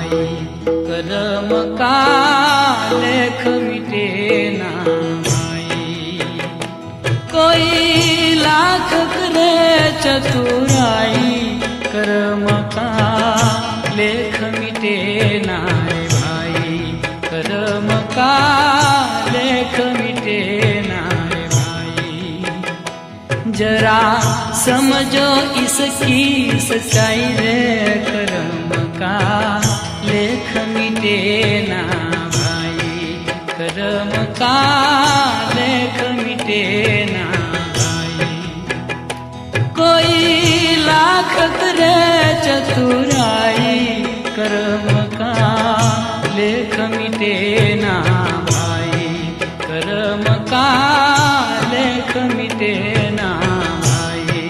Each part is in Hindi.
भाई कर्म का लेख मिटे ना भाई। कोई लाख करे चतुराई कर्म का लेख मिटे ना रे भाई। कर्म का लेख मिटे ना रे भाई। जरा समझो इसकी सच्चाई रे कर्म का लेख मिटे ना भाई। कर्म का लेख मिटे ना भाई। कोई लाख करे चतुराई कर्म का लेख मिटे ना भाई। कर्म का लेख मिटे ना भाई।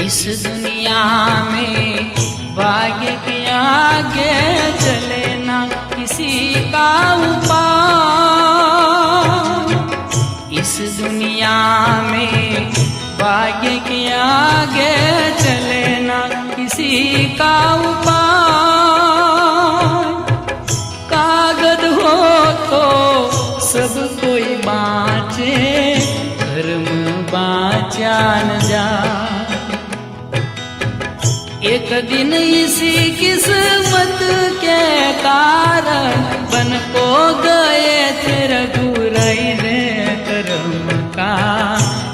इस दुनिया में भाग्य के आगे चले ना किसी का उपाय। इस दुनिया में भाग्य के आगे चले ना किसी का उपाय। कागज हो तो सब कोई बाँचे धर्म बाँचा न जा। एक दिन इसी किस्मत के कारण बन को गए थे रघुराई रे। कर्म का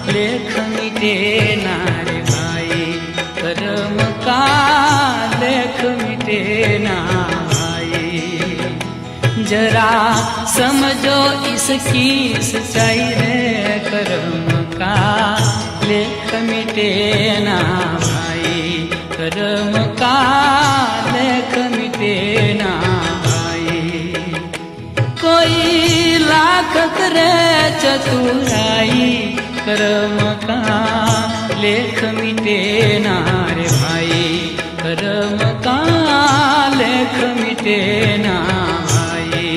लेख मिटे ना रे भाई। कर्म का लेख मिटे ना भाई। जरा समझो इसकी सच्चाई रे कर्म का लेख मिटे ना भाई। कर्म का लेख मिटे ना भाई। कोई लाख करे चतुराई कर्म का लेख मिटे ना रे भाई। कर्म का लेख मिटे ना भाई।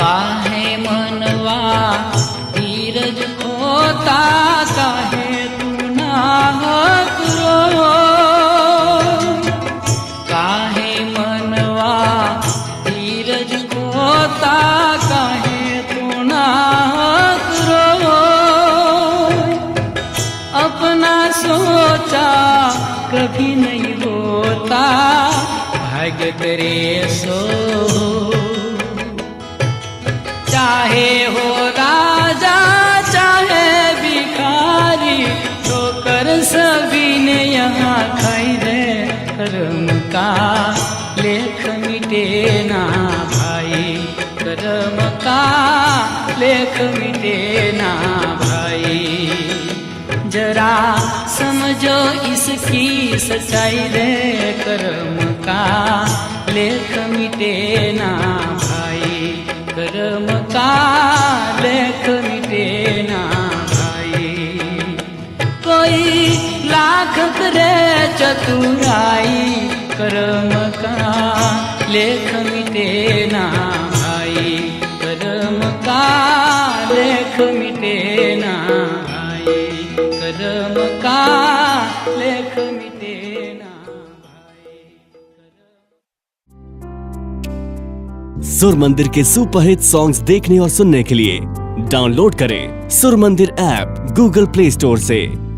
काहे मनवा धीरज खोता काहे तू ना करो। काहे मनवा धीरज खोता काहे तू ना करो। अपना सोचा कभी नहीं होता भाग्य करे सो। चाहे हो राजा चाहे भिखारी ठोकर सभी ने यहाँ खाई रे। कर्म का लेख मिटे ना भाई। कर्म का लेख मिटे ना भाई। जरा समझो इसकी सच्चाई रे कर्म का लेख मिटे ना भाई। कर्म का लेख मिटे ना भाई। कोई लाख करे चतुराई कर्म का लेख मिटे ना भाई। कर्म का लेख मिटे ना भाई। कर्म का लेख मिटे ना भाई। सुर मंदिर के सुपरहिट सॉन्ग्स देखने और सुनने के लिए डाउनलोड करें सुर मंदिर ऐप गूगल प्ले स्टोर से।